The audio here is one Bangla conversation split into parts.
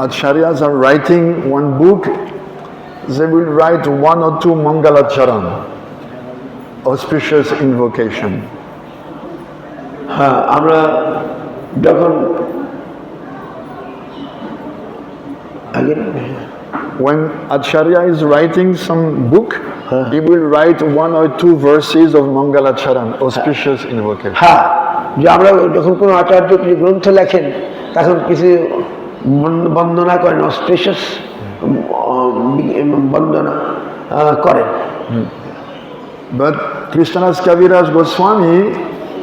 acharyas are writing one book, they will write 1 or 2 Mangalacharan, auspicious invocation. হ্যাঁ, আমরা যখন when Acharya is writing some book, he will write 1 or 2 verses of Mangalacharan, auspicious invocation. হ্যাঁ, যে আমরা যখন কোনো আচার্য কিছু গ্রন্থ লেখেন তখন কিছু বন্দনা করেন, অস্পিশিয়াস বন্দনা করেন। But Krishnadas Kaviraj Goswami,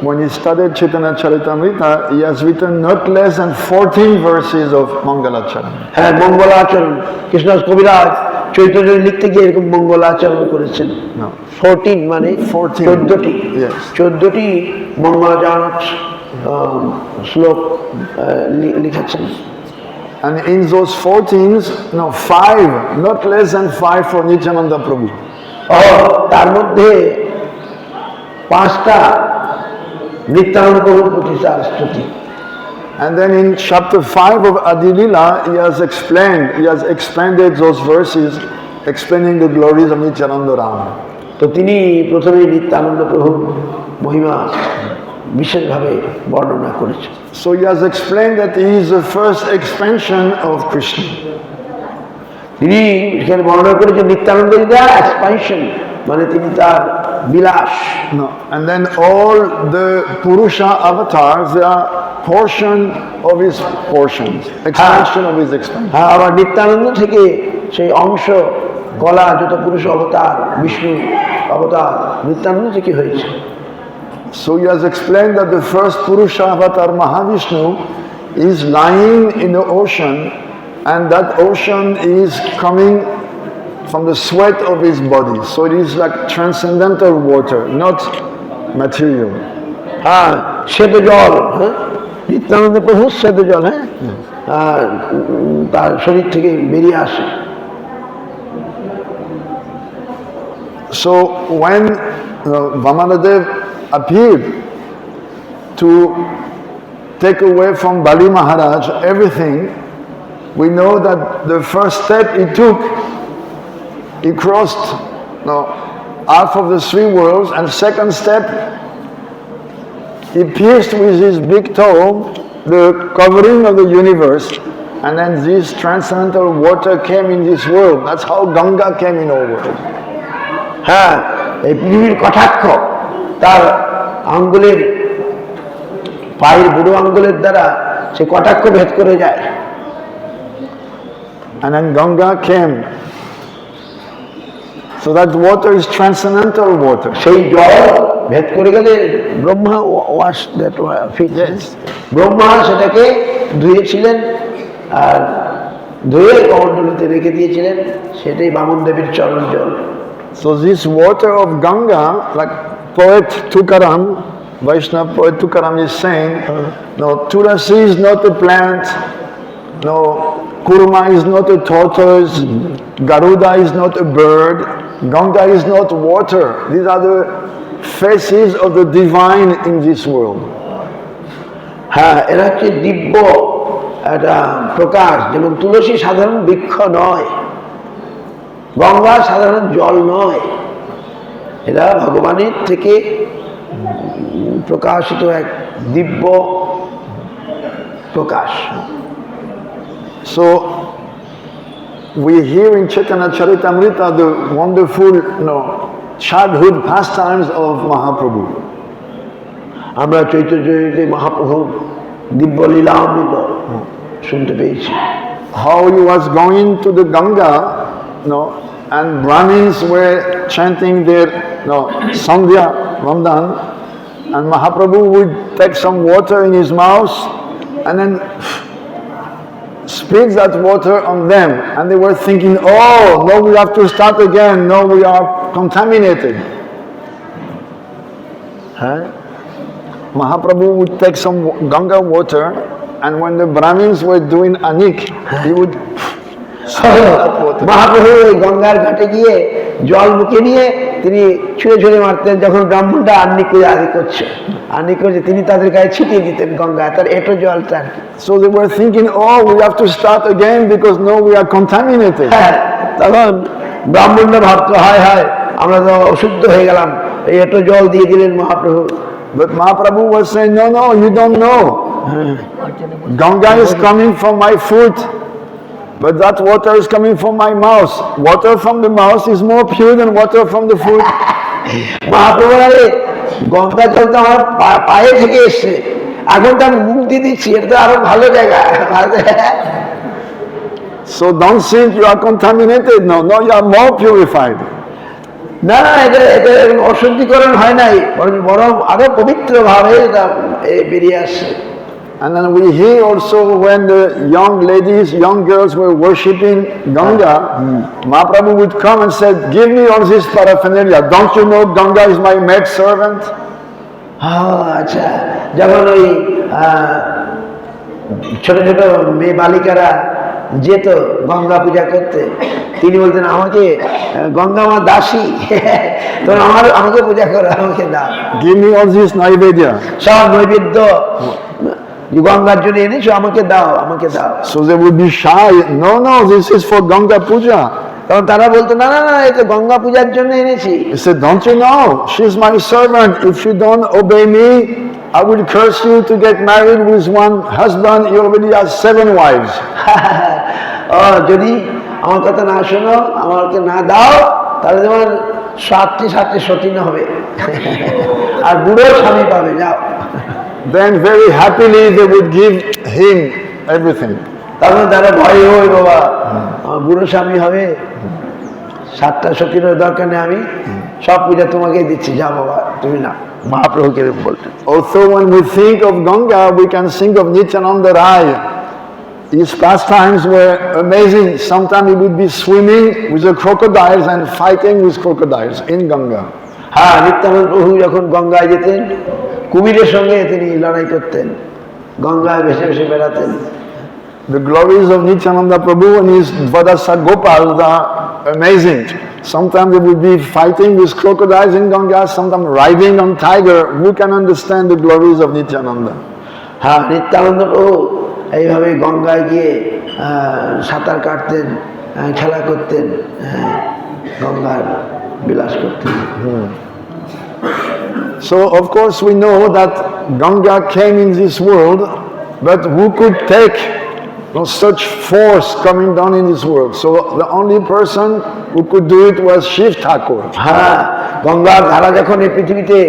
when he studied Chaitanya Charitamrita, he has written not less than 14 verses of Mangalacharan. হ্যাঁ, মঙ্গলাচরণ কৃষ্ণদাস কবিরাজ চৈতন্য লিখতে গিয়ে এরকম মঙ্গলাচরণ করেছেন। 14 মানে 14টি, 14টি মঙ্গলাচরণ শ্লোক লিখেছেন। And in those 14s, 5, not less than 5 for Nityananda Prabhu. তার মধ্যে 5টা নিত্যানন্দ প্রভুর প্রতি তার স্তুতি। And then in chapter 5 of Adi Lila, he has expanded those verses, explaining the glories of Nityananda Rama. তো তিনি প্রথমে নিত্যানন্দ প্রভুর মহিমা বিশেষভাবে বর্ণনা করেছেন। So he has explained that he is the first expansion of Krishna. তিনি এখানে বর্ণনা করেছেন নিত্যানন্দ এক্সপানশন, মানে তিনি তার বিলাস। And then all the Purusha avatars, they are portion of his portions, expansion of his expansion. হ্যাঁ, আবার নিত্যানন্দ থেকে সেই অংশ কলা যত পুরুষ অবতার, বিষ্ণু অবতার নিত্যানন্দ থেকে হয়েছে। So he has explained that the first Purusha avatar Mahavishnu is lying in the ocean, and that ocean is coming from the sweat of his body. So it is like transcendental water, not material. হ্যাঁ, শ্বেত জল, হ্যাঁ, নিত্যানন্দ প্রভু শ্বেত জল, হ্যাঁ, তার শরীর থেকে বেরিয়ে আসে। So when Vamanadev appeared to take away from Bali Maharaj everything, we know that the first step he took, he crossed half of the 3 worlds, and second step, he pierced with his big toe the covering of the universe, and then this transcendental water came in this world. That's how Ganga came in our world. হ্যাঁ, এই পৃথিবীর কটাক্ষ তার আঙ্গুলের, পায়ের বুড়ো আঙ্গুলের দ্বারা সে কটাক্ষ ভেদ করে যায়। And then Ganga came. So that water is transcendental water. সেই জল ভেদ করে গেলে Brahma wash that feet, Brahma সেটাকে ধুয়েছিলেন আর ধুয়ে কমণ্ডলুতে রেখে দিয়েছিলেন, সেটাই বামন দেবীর চরণ জল। So this water of Ganga, like poet Tukaram, Vaishnava poet Tukaram is saying, no, Tulasi is not a plant, no, Kurma is not a tortoise, Garuda is not a bird, Ganga is not water. These are the faces of the divine in this world. হ্যাঁ, এরা হচ্ছে দিব্য একটা প্রকাশ, যেমন তুলসী সাধারণ বৃক্ষ নয়, গঙ্গা সাধারণ জল নয়, এরা ভগবানের থেকে প্রকাশিত এক দিব্য প্রকাশ। So we hear in Chaitanya Charitamrita the wonderful childhood pastimes of Mahaprabhu. আমরা চৈতন্যে মহাপ্রভুর দিব্য লীলা অমৃত শুনতে পেয়েছি। How he was going to the Ganga, and Brahmins were chanting their Sandhya Vandan, and Mahaprabhu would take some water in his mouth and then spit that water on them, and they were thinking, oh, no, we have to start again, no, we are contaminated. Mahaprabhu would take some Ganga water, and when the Brahmins were doing anik, he would Mahaprabhu ওই গঙ্গার ঘাটে গিয়ে জল মুখে নিয়ে তিনি ছুঁড়ে ছুঁড়ে মারতেন। যখন ব্রাহ্মণটা আন্নি করছে তিনি তাদের গায়ে ছিটিয়ে দিতেন গঙ্গা, তার এটো জলটা আর কি। So they were thinking, oh, we have to start again because no, we are contaminated. হ্যাঁ, তখন ব্রাহ্মণরা ভাবতো, হায় হায় আমরা তো অশুদ্ধ হয়ে গেলাম, এই এটো জল দিয়ে দিলেন Mahaprabhu. But Mahaprabhu was saying, no, no, you don't know. Ganga is coming from my foot, but that water is coming from my mouth. Water from the mouth is more pure than water from the foot. Mahaprabhu আরে গঙ্গা জল তো আমার পায়ে থেকে এসছে, এখন তো আমি মুখ দিয়ে দিচ্ছি, এটা তো আরো ভালো জায়গা। So don't think you are contaminated. No, no, you are more purified. না না, এটা অশুদ্ধিকরণ হয় নাই, বরং আরো পবিত্র ভাবে এটা বেরিয়ে আসছে। And then we hear also when the young ladies, young girls were worshipping Ganga, Mahaprabhu would come and said, give me all this paraphernalia. Don't you know Ganga is my maid servant? আচ্ছা, যখন ওই ছোট ছোট মেয়ে বালিকারা যেত গঙ্গা পূজা করতে, তিনি বলতেন আমাকে গঙ্গা আমার দাসী, তোমরা আমাকে পূজা করো, আমাকে দাও। Give me all this naivedya. সব নৈবেদ্য গঙ্গার জন্য এনেছো, আমাকে দাও, আমাকে দাও। So they would be shy. No, no, this is for Ganga Puja. তখন তারা বলতো, না না না, এটা গঙ্গা পূজার জন্য এনেছি। He said, don't you know? She's my servant. If you don't obey me, I will curse you to get married with one husband. He already has 7 wives. যদি আমার কথা না শোনো, আমাকে না দাও, তাহলে তোমার 7টি সতীন হবে আর বুড়ো স্বামী পাবে, যাও। Then very happily they would give him everything. তখন তারা ভয় হয়, বাবা আমার বুড়ো স্বামী হবে, 7টা সতীনের দরকার নেই, আমি সব পূজা তোমাকেই দিচ্ছি, যা বাবা তুমি না। মহাপ্রভুকে বলতেন। Also when we think of Ganga, we can think of Nityananda Rai. His pastimes were amazing. Sometimes he would be swimming with the crocodiles and fighting with crocodiles in Ganga. হ্যাঁ, নিত্যানন্দ প্রভু যখন গঙ্গায় যেতেন, কুমিরের সঙ্গে তিনি লড়াই করতেন, গঙ্গায় ভেসে ভেসে বেড়াতেন। The glories of Nityananda Prabhu and his Dvadasa Gopals are amazing. Sometimes they would be fighting with crocodiles in Ganga, sometimes riding on tiger. Who can understand the glories of Nityananda? হ্যাঁ, নিত্যানন্দ প্রভু এইভাবে গঙ্গায় গিয়ে সাঁতার কাটতেন, খেলা করতেন, গঙ্গার বিলাস করতেন। So of course we know that Ganga came in this world, but who could take such force coming down in this world? So the only person who could do it was Shiv Thakur. হ্যাঁ, গঙ্গার ধারা যখন এই পৃথিবীতে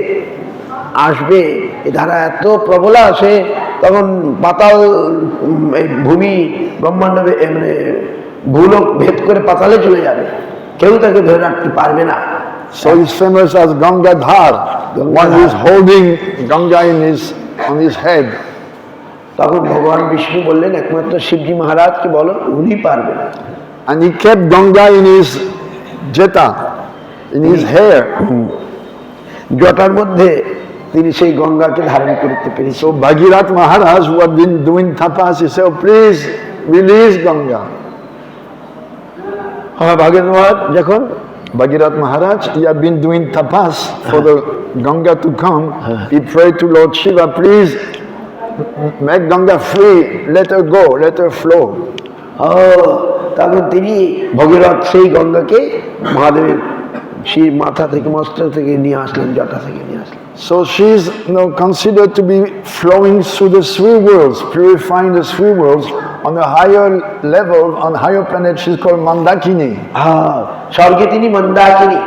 আসবে, এই ধারা এত প্রবল আসে, তখন পাতাল ভূমি ব্রহ্মাণ্ড মানে ভূলোক ভেদ করে পাতালে চলে যাবে, কেউ তাকে ধরে রাখতে পারবে না। So he's famous as Gangadhar, one who is holding Ganga on his head. তখন ভগবান বিষ্ণু বললেন, একমাত্র শিবজি মহারাজকে বলো, উনি পারবেন। And he kept Ganga in his jeta, in his hair. জটার মধ্যে তিনি সেই গঙ্গাকে ধারণ করতে পেরেছেন। So Bhagirath Maharaj, who had been doing tapas, he said, oh, please release Ganga. হ্যাঁ, ভাগীরথ মহারাজ যখন Bhagirath Maharaj, he had been doing tapas for the Ganga to come. He prayed to Lord Shiva, please make Ganga free, let her go, let her flow. তখন তিনি ভগীরথ সেই গঙ্গাকে মহাদেবের সেই মাথা থেকে মস্তক থেকে নিয়ে আসলেন, জটা থেকে নিয়ে আসলেন। So she's considered to be flowing through the 3 worlds, purifying the 3 worlds. On a higher level, on higher planet, she's called Mandakini. স্বর্গে তিনি Mandakini.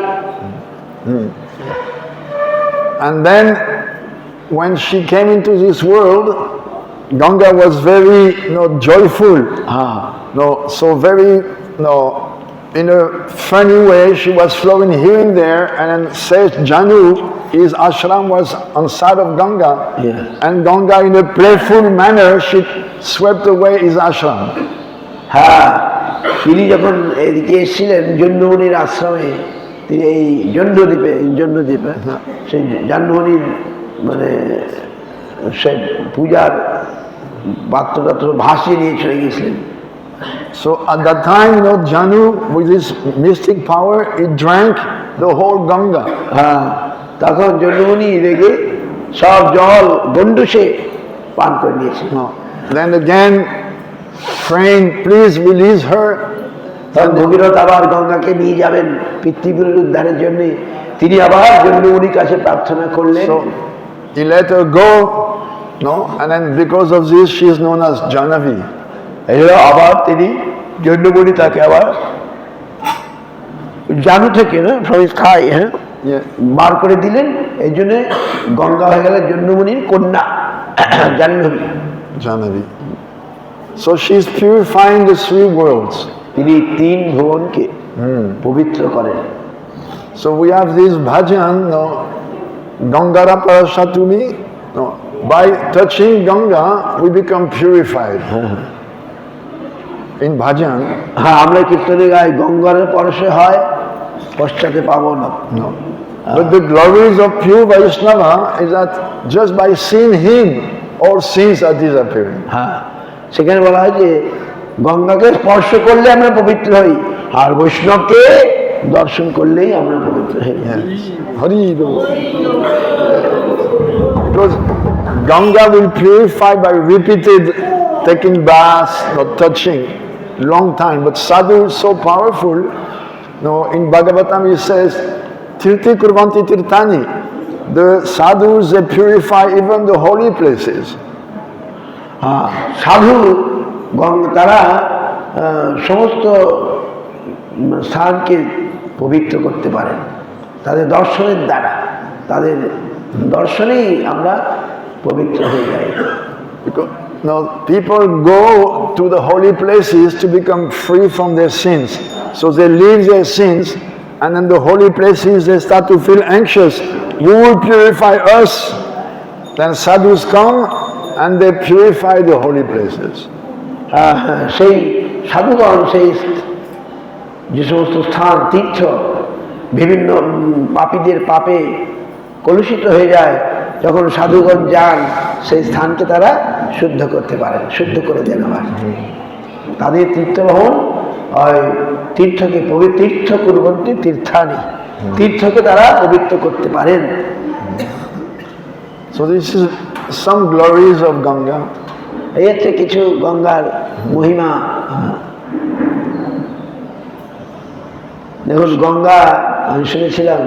And then when she came into this world, Ganga was very joyful. So very in a funny way, she was flowing here and there, and then says Janu, his ashram was on side of Ganga, and Ganga in a playful manner, she swept away his ashram. হ্যাঁ, তিনি যখন এদিকে এসেছিলেন জন্মমণির আশ্রমে, তিনি এই জন্মদ্বীপে সেই জন্মমণির মানে সেই পূজার পাত্র ভাসিয়ে নিয়ে চলে গেছিলেন। So at that time, Janu, with his mystic power, he drank the whole Ganga. হ্যাঁ, তখন জন্মমণি রেগে সব জল গন্ডুসে পান করে নিয়েছে। No. Then again, praying, please release her. তখন ভগীরথ আবার গঙ্গাকে নিয়ে যাবেন পৃথিবীর উদ্ধারের জন্য, তিনি আবার জন্মমণির কাছে প্রার্থনা করলেন। So he let her go, no, and then because of this, she is known as Janavi. এরা আবার তিনি জন্মমণি তাকে আবার জানু থেকে না খায়, হ্যাঁ, বার করে দিলেন। এই জন্য গঙ্গা হয়ে গেল জন্মমণির কন্যা Jahnavi. Janavi. So she is purifying the three worlds. তিনি তিন ভুবনকে পবিত্র করেন। So we have this bhajan, no, Gangara Parashatumi. No, by touching Ganga, we become purified. In bhajan, হ্যাঁ, আমরা কীর্তনে গাই গঙ্গার পরশে হয় পশ্চাতে পাবো না। no. But the glories of pure Vaishnava is that just by seeing him, all sins are disappearing. হ্যাঁ, সেখানে বলা হয় যে গঙ্গাকে স্পর্শ করলে আমরা পবিত্র হই, আর বৈষ্ণবকে দর্শন করলেই আমরা পবিত্র হই। Hari Bol. Because Ganga will purify by repeated taking baths, not touching, long time. But sadhu is so powerful. No, in Bhagavatam he says, Tirti kurvanti tirtani. The sadhus, they purify even the holy places. সাধু তারা সমস্ত স্থানকে পবিত্র করতে পারেন তাদের দর্শনের দ্বারা। তাদের দর্শনেই আমরা পবিত্র হয়ে যাই। Because now people go to the holy places to become free from their sins. So they leave their sins, and in the holy places they start to feel anxious. Who will purify us? Then sadhus come and they purify the holy places. সেই সাধুগণ সেই যে সমস্ত স্থান তীর্থ বিভিন্ন পাপীদের পাপে কলুষিত হয়ে যায়, যখন সাধুগণ যান সেই স্থানকে তারা শুদ্ধ করতে পারেন, শুদ্ধ করে দেন। আবার তাদের তীর্থবহন তীর্থকে তীর্থ কুর্বন্তি তীর্থানি, তীর্থকে তারা পবিত্র করতে পারেন। So this is some glories of Ganga. এই হচ্ছে কিছু গঙ্গার মহিমা। দেখুন, গঙ্গা আমি শুনেছিলাম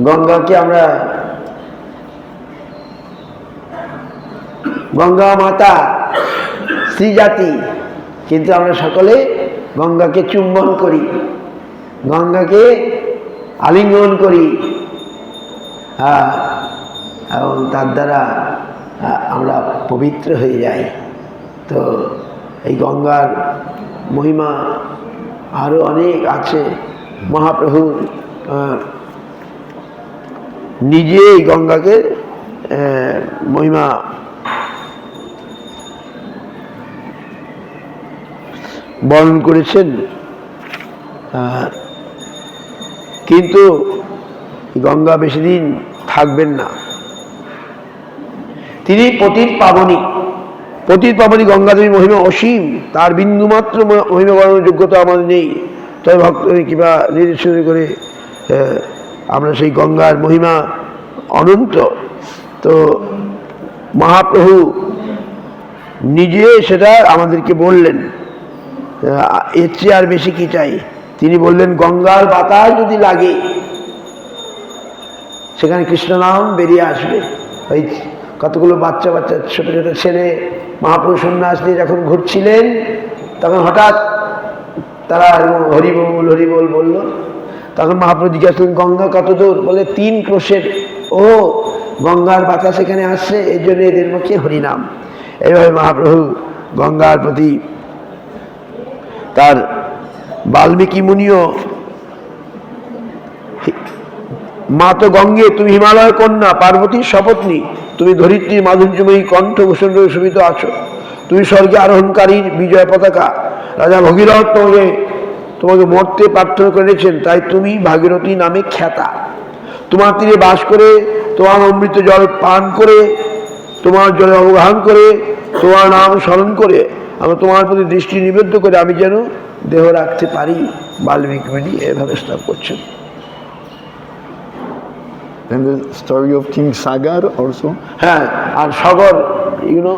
গঙ্গাকে আমরা গঙ্গা মাতা স্ত্রী জাতি, কিন্তু আমরা সকলে গঙ্গাকে চুম্বন করি, গঙ্গাকে আলিঙ্গন করি, এবং তার দ্বারা আমরা পবিত্র হয়ে যাই। তো এই গঙ্গার মহিমা আরও অনেক আছে। মহাপ্রভু নিজে এই গঙ্গাকে মহিমা বর্ণন করেছেন, কিন্তু গঙ্গা বেশি দিন থাকবেন না। তিনি পতির পাবনী, পতির পাবনী গঙ্গা দেবী মহিমা অসীম, তার বিন্দুমাত্র মহিমা বর্ণনার যোগ্যতা আমাদের নেই। তবে ভক্তদের কিংবা নির্দেশন করে আমরা সেই গঙ্গার মহিমা অনন্ত। তো মহাপ্রভু নিজে সেটা আমাদেরকে বললেন, এর চেয়ে আর বেশি কি চাই। তিনি বললেন, গঙ্গার বাতাস যদি লাগে সেখানে কৃষ্ণ নাম বেরিয়ে আসবে। ওই কতগুলো বাচ্চা বাচ্চা ছোট ছোট ছেলে মহাপ্রভু সন্ন্যাস নিয়ে যখন ঘুরছিলেন, তখন হঠাৎ তারা হরিবোল হরিবোল বলল। তখন মহাপ্রভু জিজ্ঞাসা করলেন, গঙ্গা কত দূর? বলে 3 ক্রোশের। ও, গঙ্গার বাতাস এখানে আসছে, এর জন্য এদের মুখে হরিনাম। এইভাবে মহাপ্রভু গঙ্গার প্রতি তার বাল্মীকি মুনিও, মা তো গঙ্গে, তুমি হিমালয় কন্যা, পার্বতীর শপথনি, তুমি ধরিত্রীর মাধুর্যময়ী কণ্ঠ ভূষণ শোভিত আছো, তুমি স্বর্গে আরোহণকারীর বিজয় পতাকা। রাজা ভগীরথ তোমাকে মরতে প্রার্থনা করেছেন, তাই তুমি ভাগীরথী নামে খ্যাতা। তোমার তীরে বাস করে, তোমার অমৃত জল পান করে, তোমার জলে অবগাহন করে, তোমার নাম স্মরণ করে, আমরা তোমার প্রতি দৃষ্টি নিবেদ্ন করে আমি যেন দেহ রাখতে পারি, বাল্মীকি মুনি এভাবে শ্লোক করছেন। Then the story of King Sagar also. হ্যাঁ, আর সগর, ইউনো,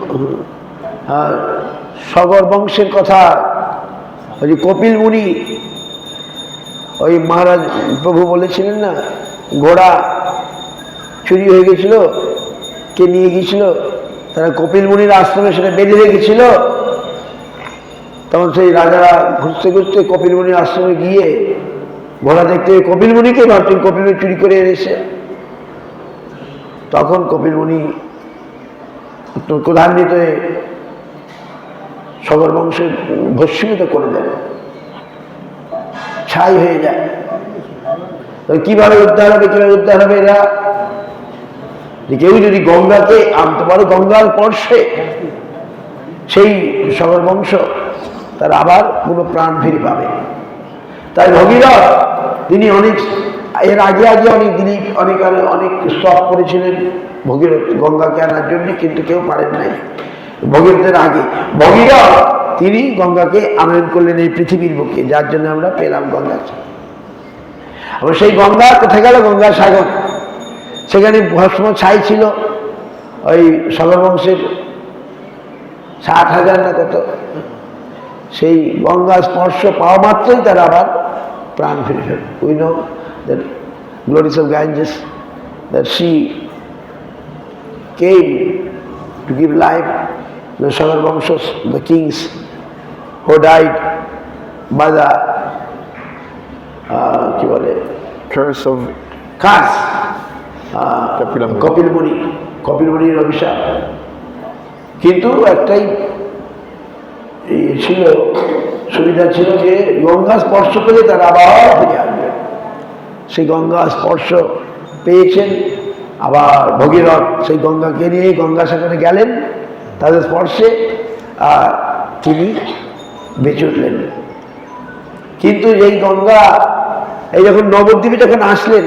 সগর বংশের কথা, ওই যে কপিল মুনি, ওই মহারাজ প্রভু বলেছিলেন না, ঘোড়া চুরি হয়ে গেছিল, কে নিয়ে গিয়েছিল, তারা কপিল মুনির আশ্রমে সেটা বেঁধে রেখেছিল। তখন সেই রাজারা ঘুরতে ঘুরতে কপিল মুনির আশ্রমে গিয়ে ঘোড়া দেখতে কপিল মুনিকে ভাবছেন কপিল মুনি চুরি করে এনেছে। তখন কপিল মুনি ক্রোধান্বিত হয়ে সগর বংশের ভস্মীভূত করে দেন, ছাই হয়ে যায়। কিভাবে উদ্ধার হবে, কিভাবে উদ্ধার হবে? এরা কেউ যদি গঙ্গাকে আনতে পারে, গঙ্গার স্পর্শে সেই সগর বংশ তার আবার কোনো প্রাণ ফিরে পাবে। তাই ভগীরথ তিনি অনেক এর আগে অনেক দিনই অনেক স্তব করেছিলেন ভগীরথ গঙ্গাকে আনার জন্য, কিন্তু কেউ পারেন নাই। ভগীরথের আগে ভগীরথ তিনি গঙ্গাকে আনয়ন করলেন এই পৃথিবীর বুকে, যার জন্য আমরা পেলাম গঙ্গাকে। আবার সেই গঙ্গা কোথায় গেল? গঙ্গা সাগর। সেখানে ভস্ম ছাই ছিল ওই সগর বংশের 60,000 না কত, সেই গঙ্গা স্পর্শ পাওয়া মাত্রই তারা আবার প্রাণ ফিরে ফেলে। We know that glories of Ganges, that she came to give life to the Sagar Vamshas, the kings who died by the কি বলে, Curse of কপিল মুনির অভিশাপ। কিন্তু একটাই ছিল, সুবিধা ছিল যে গঙ্গা স্পর্শ পেলে তারা আবার ফিরে আসবে। সেই গঙ্গা স্পর্শ পেয়েছেন, আবার ভগীরথ সেই গঙ্গাকে নিয়ে গঙ্গা সাগরে গেলেন তাদের স্পর্শে, আর তিনি বেঁচে উঠলেন। কিন্তু এই গঙ্গা, এই যখন নবদ্বীপে যখন আসলেন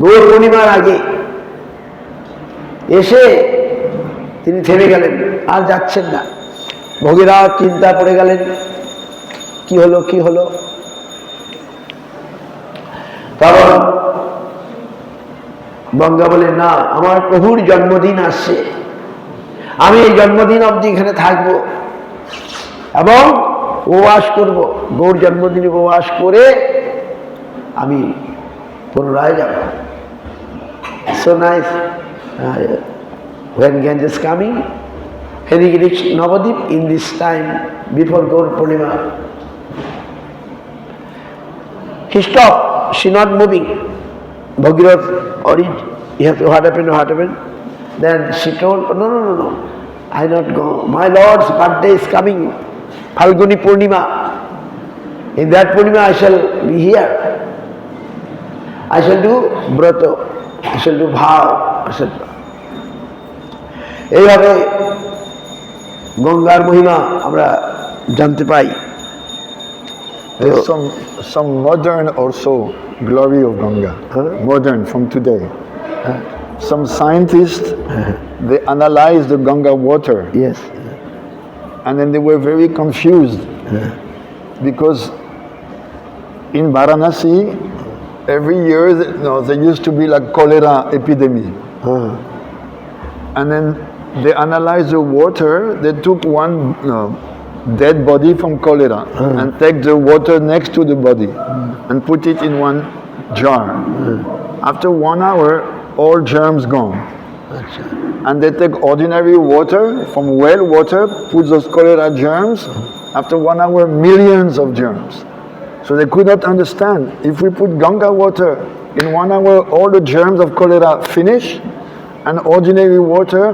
গৌর পূর্ণিমার আগে এসে তিনি থেমে গেলেন, আর যাচ্ছেন না। ভগীরথ চিন্তা পড়ে গেলেন, কি হলো কি হলো। কারণ গঙ্গা বলে, না, আমার প্রভুর জন্মদিন আসছে, আমি এই জন্মদিন অবধি এখানে থাকবো এবং উপবাস করব। গৌর জন্মদিনে উপবাস করে আমি পুনরায় যাব। So nice. When Ganges is coming, when he reached Navadip in this time before Gaur Purnima, he stopped. She not moving. Bhagirath worried. What happened? Then she told, no, I not go. My Lord's birthday is coming, Phalguni Purnima. In that Purnima I shall be here. I shall do brata, I shall do bhav, etc. এইভাবে গঙ্গার মহিমা আমরা জানতে পাই। There's some modern also glory of Ganga. Modern from today. Some scientists they analyzed the Ganga water. Yes. And then they were very confused because in Varanasi every year there used to be like cholera epidemic. And then they analyzed the water. They took one dead body from cholera and take the water next to the body and put it in one jar. After 1 hour, all germs gone. And they take ordinary water from well water, put those cholera germs. After 1 hour, millions of germs. So they could not understand. If we put Ganga water in 1 hour, all the germs of cholera finish. And ordinary water,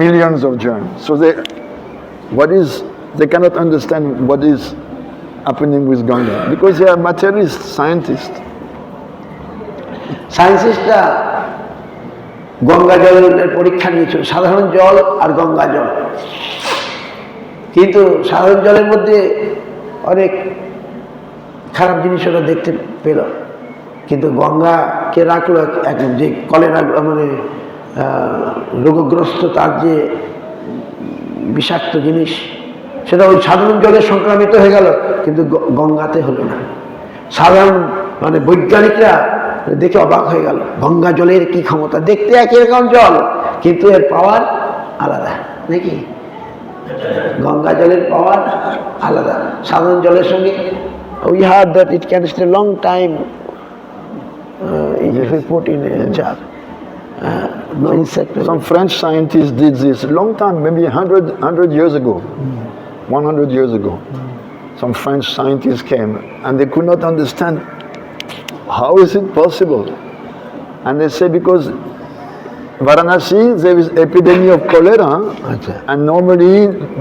millions of germs. So they cannot understand what is happening with Ganga because they are materialist scientists. সায়েন্সিস্টরা Ganga জলের পরীক্ষা নিয়েছিল, সাধারণ জল আর গঙ্গা জল। কিন্তু সাধারণ জলের মধ্যে অনেক খারাপ জিনিস ওরা দেখতে পেল, কিন্তু গঙ্গাকে রাখলো এক যে কলেরা মানে রোগগ্রস্ত, তার যে বিষাক্ত জিনিস সেটা ওই সাধারণ জলে সংক্রামিত হয়ে গেল, কিন্তু গঙ্গাতে হলো না। সাধারণ মানে বৈজ্ঞানিকরা দেখে অবাক হয়ে গেল, গঙ্গা জলের কি ক্ষমতা, দেখতে একই রকম জল কিন্তু এর পাওয়ার আলাদা নাকি? গঙ্গা জলের পাওয়ার আলাদা সাধারণ জলের সঙ্গে। We heard that it can stay long time if we put in a jar. No insect. Some French scientists did this a long time, maybe 100 years ago, 100 years ago. Some French scientists came and they could not understand how is it possible. And they say because Varanasi there is epidemic of cholera, and normally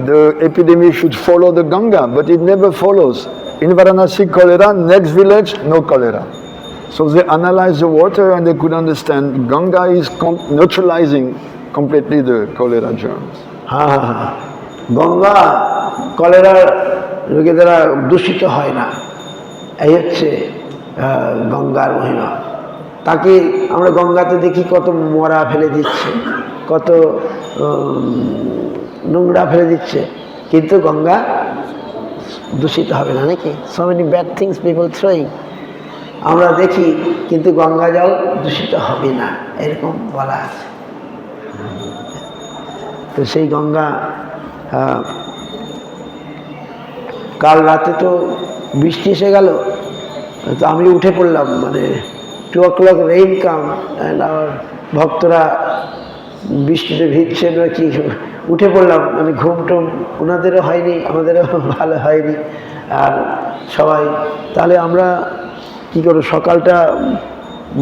the epidemic should follow the Ganga, but it never follows. In Varanasi cholera, next village no cholera. So they analyzed the water and they could understand Ganga is neutralizing completely the cholera germs. Ganga কলেরার রোগে দ্বারা দূষিত হয় না, এই হচ্ছে গঙ্গার মহিমা। তাকে আমরা গঙ্গাতে দেখি কত মরা ফেলে দিচ্ছে, কত নোংরা ফেলে দিচ্ছে, কিন্তু গঙ্গা দূষিত হবে না নাকি? So many bad things people throwing আমরা দেখি, কিন্তু গঙ্গা জল দূষিত হবে না এরকম বলা আছে। তো সেই গঙ্গা কাল রাতে তো বৃষ্টি এসে গেল, তো আমি উঠে পড়লাম, মানে 2 o'clock রেইন কাম, অ্যান্ড আমার ভক্তরা বৃষ্টিতে ভিজছে না কি, উঠে পড়লাম, মানে ঘুম টুম ওনাদেরও হয়নি, আমাদেরও ভালো হয়নি। আর সবাই তাহলে আমরা কি করব, সকালটা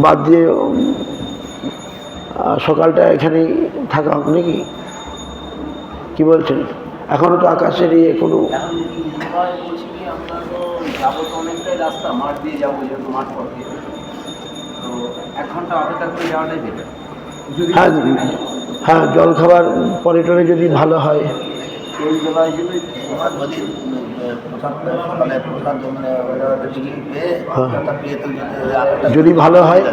বাদ দিয়ে সকালটা এখানেই থাকা হোক নাকি, কি বলছেন? এখনো তো আকাশের কোনো হ্যাঁ হ্যাঁ, জল খাবার পরে টরে যদি ভালো হয়, যদি ভালো হয়,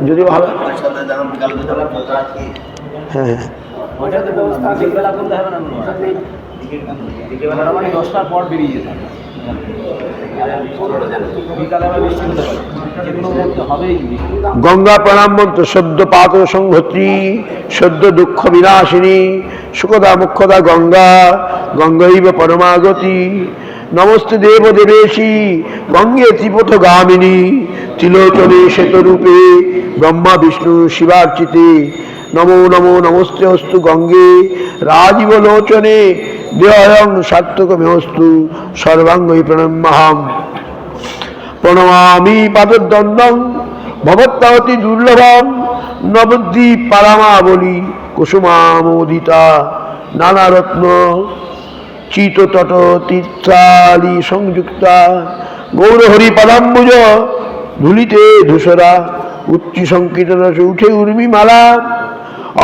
যদি ভালো, হ্যাঁ হ্যাঁ, গঙ্গা প্রণাম মন্ত্র সদ্য পাত সংহতি, সদ্য দুঃখ বিনাশিনী, সুখদা মুখ্যদা গঙ্গা, গঙ্গৈব পরমাগতি। নমস্তে দেব দেবেশী গঙ্গে ত্রিপথ গামিনী, ত্রিলোচনে শ্বেতরূপে ব্রহ্মা বিষ্ণু শিবার্চিতে। নমো নমো নমস্তে অস্তু গঙ্গে রাজীব লোচনে, দেহয়ং সাত্ত্বকমেস্তু সর্বাঙ্গৈ প্রণম্যহম। প্রণমামি পাদদ্বন্দ্বং ভবত্তাবতী দুর্লভম, নবদ্বী পারামাবলী কুসুমামোদিতা, নানারত্ন চিততট তীর্থালি সংযুক্তা, গৌরহরি পদাম্বুজ ধুলিতে ধূসরা, উচ্চি সংকীর্তন উঠে উর্মিমালা,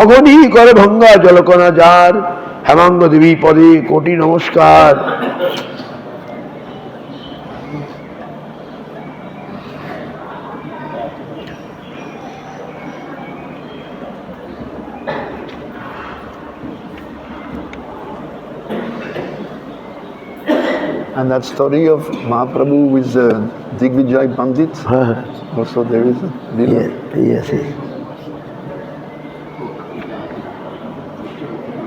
অগণী করে ভঙ্গা জলকণা যার, হেমাঙ্গ দেবী পদে কোটি নমস্কার। And that story of Mahaprabhu with Digvijay Pandit, also there is a video. Yes, yes.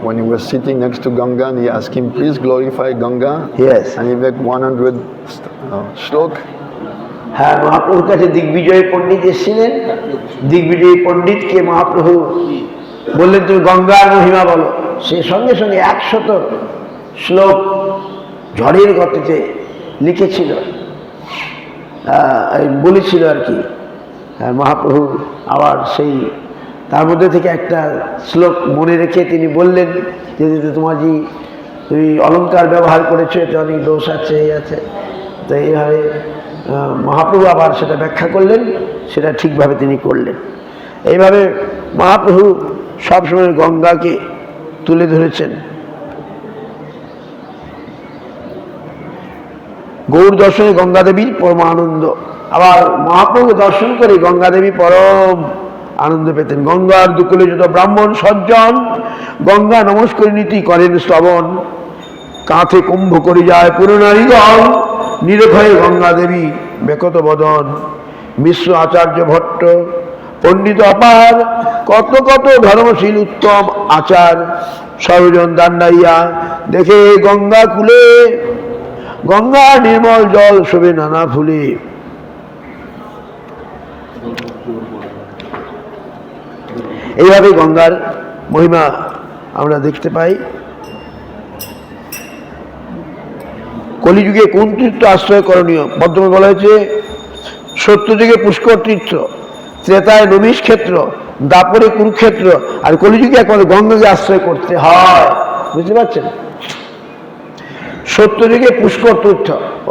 When he was sitting next to Ganga and he asked him, please glorify Ganga. Yes. And he made 100 shlok. হ্যাঁ, মহাপ্রভুর কাছে দিগ্বিজয় পণ্ডিত এসেছিলেন। দিগ্বিজয় পণ্ডিতকে মহাপ্রভু বললেন তুমি গঙ্গার মহিমা বলো। সে সঙ্গে সঙ্গে 100 শ্লোক ঝড়ের গতিতে লিখেছিল, বলেছিল আর কি। মহাপ্রভু আবার সেই তার মধ্যে থেকে একটা শ্লোক মনে রেখে তিনি বললেন যে তুমি অলঙ্কার ব্যবহার করেছো, এতে অনেক দোষ আছে, এই আছে। তো এইভাবে মহাপ্রভু আবার সেটা ব্যাখ্যা করলেন, সেটা ঠিকভাবে তিনি করলেন। এইভাবে মহাপ্রভু সবসময় গঙ্গাকে তুলে ধরেছেন। গৌর দর্শনে গঙ্গা দেবীর পরম আনন্দ। আবার মহাপ্রভু দর্শন করে গঙ্গা দেবী পরম আনন্দ পেতেন। গঙ্গার দুকুলে যত ব্রাহ্মণ সজ্জন, গঙ্গা নমস্কার নীতি করেন শ্রবণ। কাঁথে কুম্ভ করে যায় পুরনারীগণ, নিরক্ষয়ে গঙ্গা দেবী বেকত বদন। মিশ্র আচার্য ভট্ট পণ্ডিত অপার, কত কত ধর্মশীল উত্তম আচার, সর্বজন দান্ডাইয়া দেখে গঙ্গা কুলে, গঙ্গা নির্মল জল শোভে নানা ফুলে। এইভাবে গঙ্গার মহিমা আমরা দেখতে পাই। কলিযুগে কোন তীর্থ আশ্রয় করণীয়? বর্তমানে বলা হয়েছে সত্যযুগে পুষ্কর তীর্থ, ত্রেতায় নমিষ ক্ষেত্র, দাপরে কুরুক্ষেত্র, আর কলিযুগে একমাত্র গঙ্গাকে আশ্রয় করতে হয়। বুঝতে পারছেন? সত্যযুগে পুষ্কর তীর্থ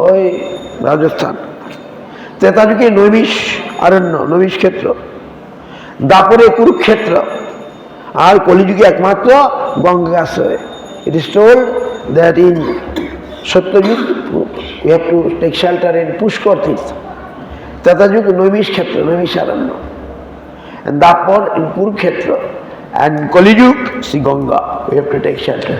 ওই রাজস্থান, ত্রেতা যুগে নৈমিষ অরণ্য, নৈমিষ ক্ষেত্র, দাপরে কুরুক্ষেত্র, আর কলিযুগে একমাত্র গঙ্গা আশ্রয়। It is told that in Satyayuga we have to take shelter in Pushkar tirtha, Treta yuga Naimisha ক্ষেত্র, Naimisharanya, and Dapur in Kurukshetra, and Kaliyug see Ganga, we have to take shelter.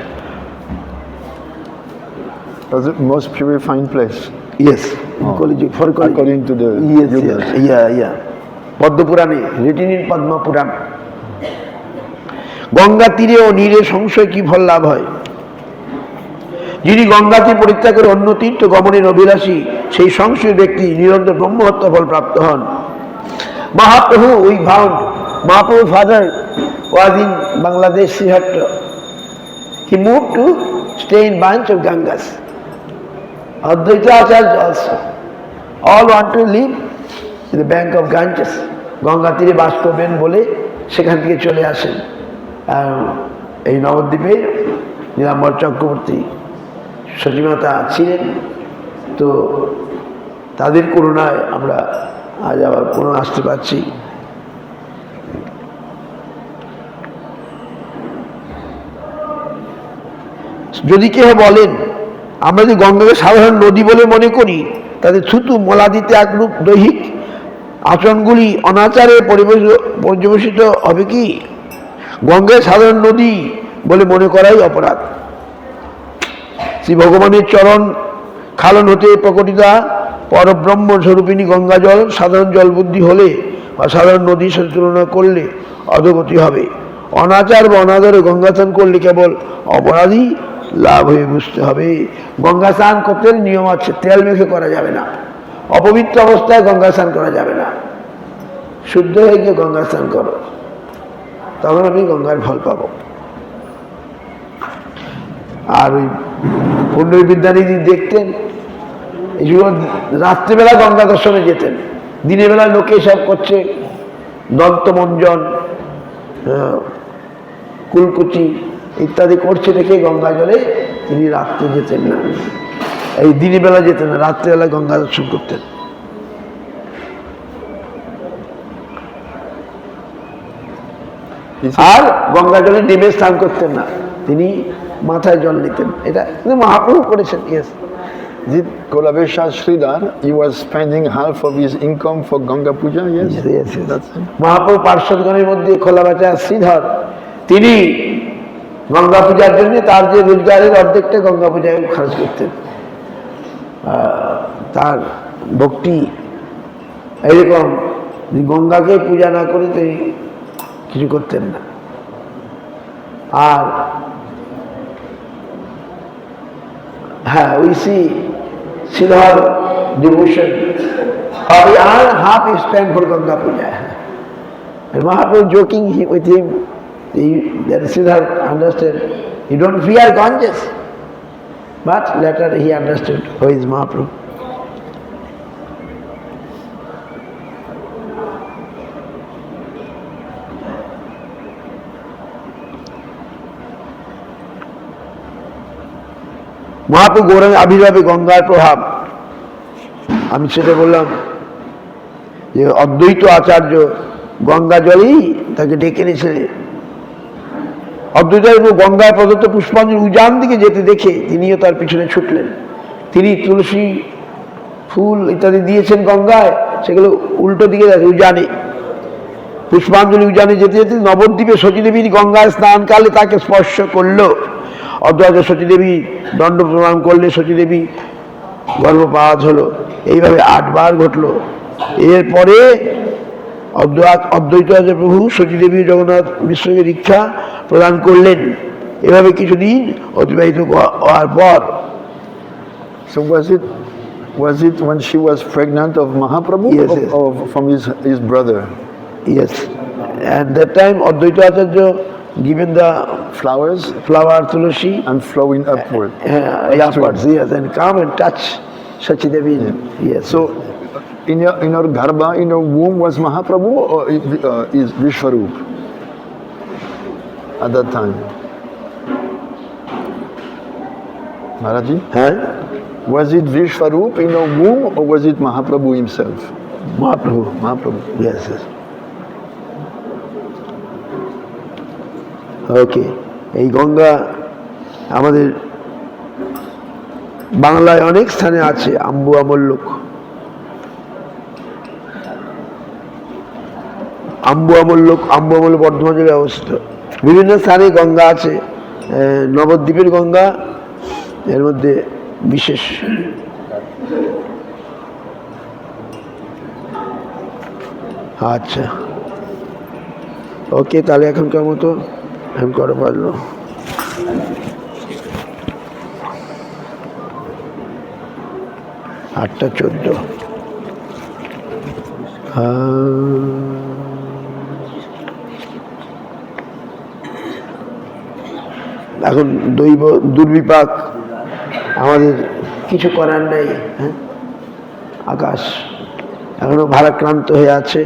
That's the most purifying place. Yes, in Kaliyug, for Kaliyug. According to the yes, Yugas. yeah. Padma Purane, written in Padma Puran. Ganga তীরে ও নীরে সংশয় কি ফল লাভ হয়? যিনি গঙ্গাকে পরিত্যাগ করে অন্য তীর্থ গমনের অভিলাষী, সেই সংশয় ব্যক্তি নিরন্তর ব্রহ্মহত্যা ফল প্রাপ্ত হন। Mahaprabhu, we found Mahaprabhu's father was in Bangladesh, Srihatta. He moved to stay in bunch of Gangas. Advaita Acharya also. All want to live in the bank of Ganges. Ganga তীরে বাস করবেন বলে সেখান থেকে চলে আসেন। আর এই নবদ্বীপে নীলাম্বর চক্রবর্তী সচিমাতা ছিলেন, তো তাদের করুণায় আমরা আজ আবার পুনঃ আসতে পারছি। যদি কেউ বলেন আমরা যদি গঙ্গাকে সাধারণ নদী বলে মনে করি, তাদের থুতু মলাদিতে একরূপ দৈহিক আচরণগুলি অনাচারে পর্যবেসিত হবে কি? গঙ্গাকে সাধারণ নদী বলে মনে করাই অপরাধ। শ্রী ভগবানের চরণ খালন হতে প্রকটিত পরব্রহ্ম স্বরূপিণী গঙ্গা জল সাধারণ জল বুদ্ধি হলে বা সাধারণ নদীর সাথে তুলনা করলে অধোগতি হবে। অনাচার বা অনাদরে গঙ্গা স্নান করলে কেবল অপরাধী লাভ হয়ে বুঝতে হবে। গঙ্গা স্নান করতে নিয়ম আছে, তেল মেখে করা যাবে না, অপবিত্র অবস্থায় গঙ্গা স্নান করা যাবে না। শুদ্ধ হয়ে গিয়ে গঙ্গা স্নান করো, তখন আমি গঙ্গার ফল পাবো। আর ওই পূর্ণই বিদ্যানিধি দেখতেন এইগুলো রাত্রিবেলা গঙ্গা দর্শনে যেতেন, দিনের বেলা লোকে সব করছে দন্তমঞ্জন, কুলকুচি ইত্যাদি করছে দেখে গঙ্গা জলে তিনি রাত্রে যেতেন না, এই দিনের বেলা যেতেন না, রাত্রিবেলা গঙ্গা দর্শন করতেন। আর গঙ্গা জলে নেমে স্নান করতেন না, তিনি মাথায় জল নিতেন। এটা মহাপ্রভু করেছেন। Yes, Did Kolavesha Sridhar, he was spending half of his income for Ganga Puja? Yes, yes. That's it. Mahaprabhu পার্শ্বদগণের মধ্যে খোলাবাচা শ্রীধর, তিনি গঙ্গা পূজার জন্য তার যে রোজগারের অর্ধেকটা গঙ্গা পূজায় খরচ করতেন। তার ভক্তি এইরকম, গঙ্গাকে পূজা না করে তিনি কিছু করতেন না। আর হ্যাঁ, we see Sridhar devotion, or half is spent for Ganga Puja. And Mahaprabhu joking with him, that Sridhar understood, you don't fear Ganges. But later he understood who is Mahaprabhu. Mahaprabhu Gauranga আবির্ভাবে গঙ্গার প্রভাব, আমি সেটা বললাম যে অদ্বৈত আচার্য গঙ্গা জলেই তাকে ডেকে নিয়েছিলেন। অদ্বৈত গঙ্গায় প্রদত্ত পুষ্পাঞ্জলি উজান দিকে যেতে দেখে তিনিও তার পিছনে ছুটলেন। তিনি তুলসী ফুল ইত্যাদি দিয়েছেন গঙ্গায়, সেগুলো উল্টো দিকে যাচ্ছে উজানে। পুষ্পাঞ্জলি উজানে যেতে যেতে নবদ্বীপে শচীদেবী গঙ্গায় স্নানকালে তাকে স্পর্শ করল। অদ্বৈত সতীদেবী দণ্ড প্রণাম করলে, সতীদেবী গর্ভপাত হলো। এইভাবে 8 বার ঘটলো। এরপরে অদ্বৈত প্রভু সতীদেবী জগন্নাথ মিশ্রকে দীক্ষা প্রদান করলেন। এভাবে কিছুদিন অতিবাহিত হওয়ার পর, So was it when she was pregnant of Mahaprabhu? Yes, or, yes. or from his brother? yes, and that time Advaita Acharya given the Flowers flower tulsi and flowing upward. upwards, yes, and come and touch Sachi Devi. Yes. So in your garbha, in your womb was Mahaprabhu or is Vishwarup at that time? Maharaji? Huh? Was it Vishwarup in your womb or was it Mahaprabhu himself? Mahaprabhu. Mahaprabhu. Yes, yes. ওকে, এই গঙ্গা আমাদের বাংলায় অনেক স্থানে আছে। আম্বু আমল্লুক, আম্বু আমল্লুক বর্ধমান জেলায় অবস্থিত। বিভিন্ন স্থানে গঙ্গা আছে। নবদ্বীপের গঙ্গা এর মধ্যে বিশেষ। আচ্ছা, ওকে, তাহলে এখনকার মতো আমি করে পারলো। 8:14। এখন দৈব দুর্বিপাক, আমাদের কিছু করার নেই। হ্যাঁ, আকাশ এখনো ভারাক্রান্ত হয়ে আছে।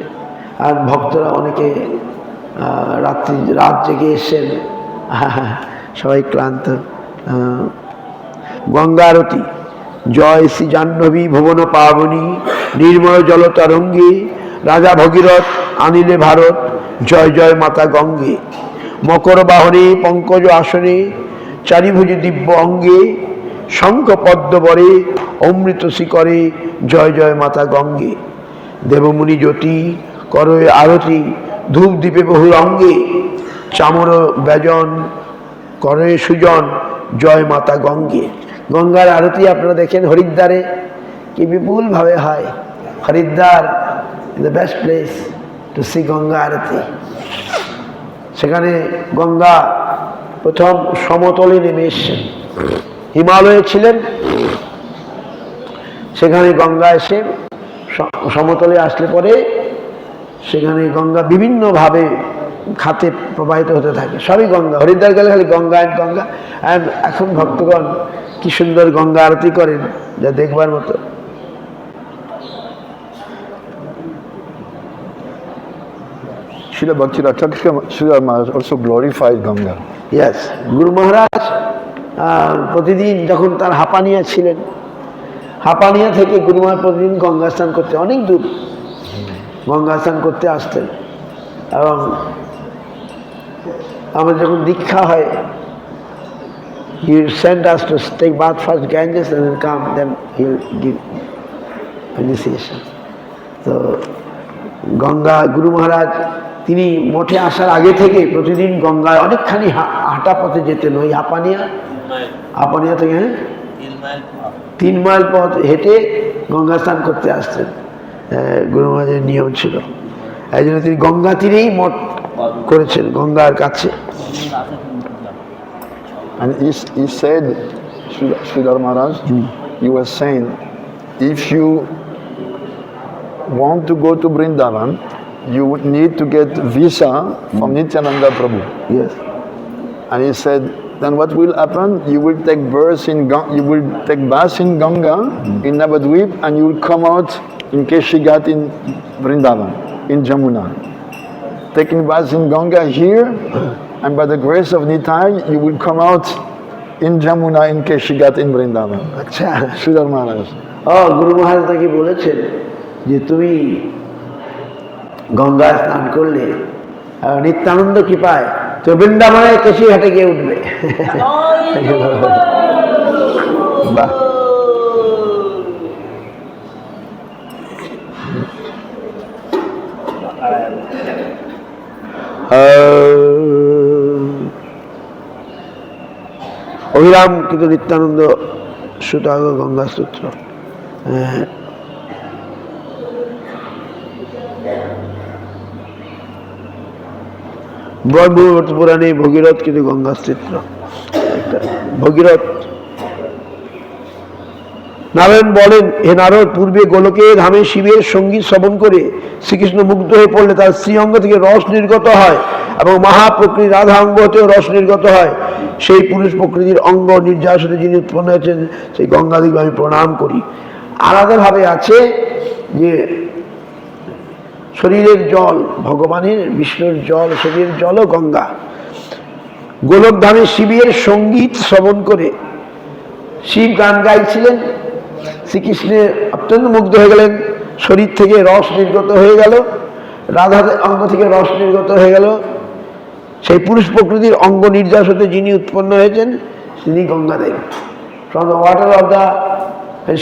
আর ভক্তরা অনেকে রাত জেগে এসছেন, সবাই ক্লান্ত। গঙ্গা আরতি। জয় শ্রী জাহ্নবী ভুবন পাবনী, নির্মল জল তরঙ্গে, রাজা ভগীরথ আনিলে ভারত, জয় জয় মাতা গঙ্গে। মকর বাহনে পঙ্কজ আসনে, চারিভুজ দিব্য অঙ্গে, শঙ্খ পদ্ম বরে, অমৃত শিকরে, জয় জয় মাতা গঙ্গে। দেবমুনি জ্যোতি করয়ে আরতি, ধূপ দ্বীপে বহু রঙ্গে, চামর ব্যজন করয়ে সুজন, জয় মাতা গঙ্গে। গঙ্গার আরতি আপনারা দেখেন হরিদ্বারে কি বিপুলভাবে হয়। Haridwar is the best place to see Ganga aarti. সেখানে গঙ্গা প্রথম সমতলে নেমে এসছেন। হিমালয়ে ছিলেন, সেখানে গঙ্গা এসে সমতলে আসলে পরে সেখানে গঙ্গা বিভিন্নভাবে খাতে প্রবাহিত হতে থাকে। সবই গঙ্গা। হরিদ্বার গেলে খালি গঙ্গা অ্যান্ড গঙ্গা। অ্যান্ড এখন ভক্তগণ কি সুন্দর গঙ্গা আরতি করেন, যা দেখবার মতো। Srila Bhakti-Rathak Maharaj also glorified Ganga. Yes, গুরু মহারাজ প্রতিদিন যখন তার হাঁপানিয়া ছিলেন, হাঁপানিয়া থেকে গুরু মহারাজ প্রতিদিন গঙ্গা স্নান করতে, অনেক দূর গঙ্গা স্নান করতে আসতেন। এবং আমাদের যখন দীক্ষা হয়, he sent us to take bath first Ganges and then come, then he'll give initiation. তো গঙ্গা গুরু মহারাজ তিনি মঠে আসার আগে থেকে প্রতিদিন গঙ্গায় অনেকখানি হাঁটা পথে যেতেন। ওই হাঁপানিয়া থেকে 3 মাইল পথ হেঁটে গঙ্গা স্নান করতে আসতেন। গুরু মহারাজের নিয়ম ছিল। এই জন্য তিনি গঙ্গা তীরেই মঠ করেছেন, গঙ্গার কাছে। And he said, Sridhar Maharaj, he was saying, if you want to go to Vrindavan, you would need to get visa from Nityananda Prabhu. Yes. And he said, then what will happen? You will take birth bath in Ganga, in Navadvip, and you will come out in Keshigat in Vrindavan, in Jamuna. Taking bath in Ganga here, and by the grace of Nitai, you will come out in Jamuna, in Keshigat, in Vrindavan. আচ্ছা, Sridhar Maharaj. গুরু মহারাজ তাকে বলেছেন যে তুমি গঙ্গা স্নান করলে নিত্যানন্দ কৃপায় তো বৃন্দাবনে কেশিঘাটে গিয়ে উঠবে। বাহ, অভিরাম কিন্তু নিত্যানন্দ সুতাগ গঙ্গা সূত্র। ব্রহ্মবর্ত পুরাণে ভগীরথ কিন্তু গঙ্গা চিত্র। ভগীরথ নারায়ণ বলেন, হে নারদ, পূর্বে গোলকে ধামে শিবের সঙ্গীত শ্রবণ করে শ্রীকৃষ্ণ মুগ্ধ হয়ে পড়লে তার স্ত্রী অঙ্গ থেকে রস নির্গত হয় এবং মহাপ্রকৃতি রাধা অঙ্গ হতেও রস নির্গত হয়। সেই পুরুষ প্রকৃতির অঙ্গ নির্যাস হতে যিনি উৎপন্ন হয়েছেন সেই গঙ্গাদেবীকে আমি প্রণাম করি। আলাদাভাবে আছে যে শরীরের জল ভগবানের, বিষ্ণুর জল, শরীরের জলও গঙ্গা। গোলক ধামে শিবের সঙ্গীত শ্রবণ করে শিব গান গাইছিলেন, শ্রীকৃষ্ণের অত্যন্ত মুগ্ধ হয়ে গেলেন, শরীর থেকে রস নির্গত হয়ে গেল, রাধা অঙ্গ থেকে রস নির্গত হয়ে গেল। সেই পুরুষ প্রকৃতির অঙ্গ নির্যাস হতে যিনি উৎপন্ন হয়েছেন তিনি Gangadevi. From the water of the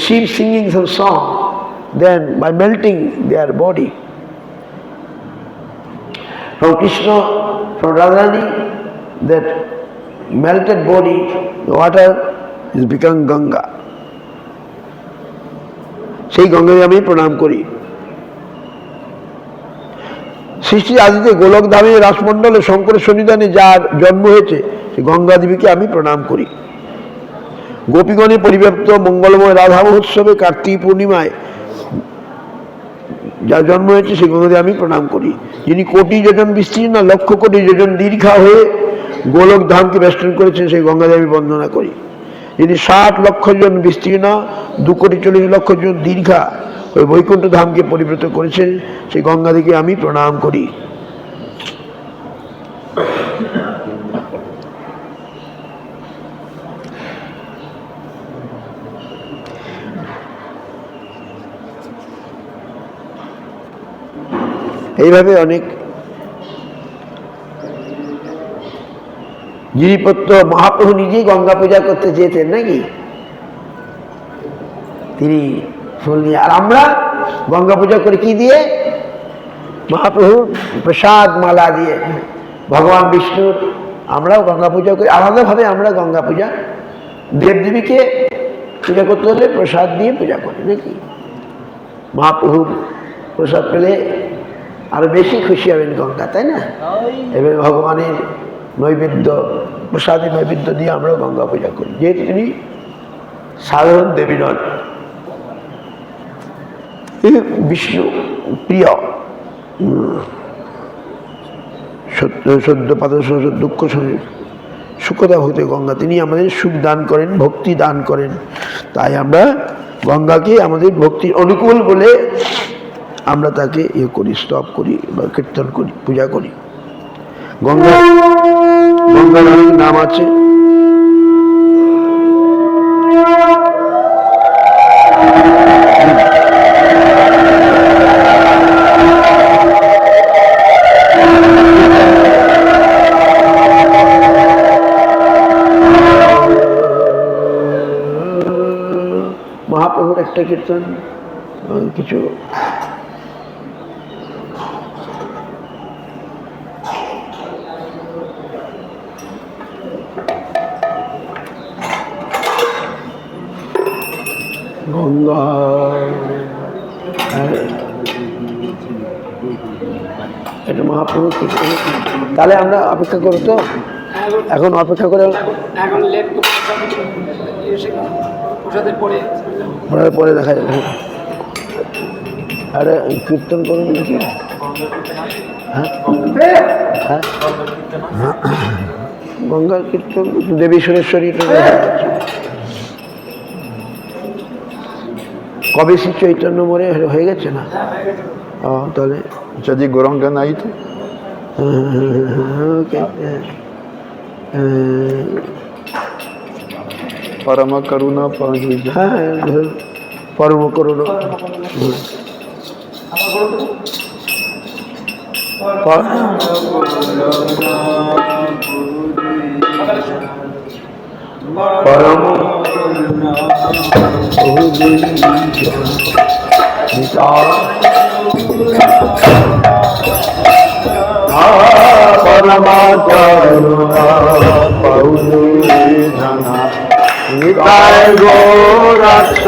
sheep singing some song, then by melting their body, from Krishna, from Radharani, that melted body, the water is become Ganga. সেই গঙ্গাকে আমি প্রণাম করি। সৃষ্টি আদিতে গোলক ধামে রাসমণ্ডলে শঙ্করের সন্নিধানে যার জন্ম হয়েছে সেই গঙ্গা দেবীকে আমি প্রণাম করি। গোপীগণে পরিব্যাপ্ত মঙ্গলময় রাধা মহোৎসবে কার্তিক পূর্ণিমায় যার জন্ম হয়েছে সেই গঙ্গাদেবী আমি প্রণাম করি। যিনি কোটি যোজন বিস্তীর্ণ, লক্ষ কোটি যোজন দীর্ঘা হয়ে গোলক ধামকে বেষ্টন করেছেন সেই গঙ্গাদেবী আমি বন্দনা করি। যিনি 60 লক্ষ জন বিস্তীর্ণ, 2,40 লক্ষ জন দীর্ঘা ওই বৈকুণ্ঠ ধামকে পরিব্রত করেছেন সেই গঙ্গাদেবীকে আমি প্রণাম করি। এইভাবে অনেক গিরিপত্র মহাপ্রভু নিজেই গঙ্গা পূজা করতে চেয়েছেন নাকি, তিনি ফুল নিয়ে। আর আমরা গঙ্গা পূজা করি কি দিয়ে? মহাপ্রভুর প্রসাদ মালা দিয়ে। ভগবান বিষ্ণুর আমরাও গঙ্গা পূজা করি আলাদাভাবে। আমরা গঙ্গা পূজা দেবদেবীকে পূজা করতে হলে প্রসাদ দিয়ে পূজা করি নাকি। মহাপ্রভুর প্রসাদ পেলে আরো বেশি খুশি হবেন গঙ্গা, তাই না? এবার ভগবানের নৈবেদ্য, প্রসাদী নৈবেদ্য দিয়ে আমরাও গঙ্গা পূজা করি, যেহেতু তিনি সাধারণ দেবী নন, বিষ্ণু প্রিয় সদ্য পাদ দুঃখ সুখদা ভক্তি গঙ্গা। তিনি আমাদের সুখ দান করেন, ভক্তি দান করেন। তাই আমরা গঙ্গাকে আমাদের ভক্তির অনুকূল বলে আমরা তাকে ইয়ে করি, স্তব করি বা কীর্তন করি, পূজা করি। গঙ্গার অনেক নাম আছে। মহাপ্রভুর একটা কীর্তন কিছু গঙ্গা, এটা মহাপ্রভু কীর্তন। তাহলে আমরা অপেক্ষা করো তো, এখন অপেক্ষা করে পরে দেখা যাবে। আরে কীর্তন করুন নাকি? হ্যাঁ হ্যাঁ, গঙ্গার কীর্তন, দেবী সুরেশ্বরী কবে শ্রী চৈতন্য মোড়ে হয়ে গেছে না? তাহলে যদি গৌরাঙ্গা নাই তো ওকে। পরম করুণা, হ্যাঁ পরম করুণা, পরম পরমা করুণা নিতাই গৌরাঙ্গ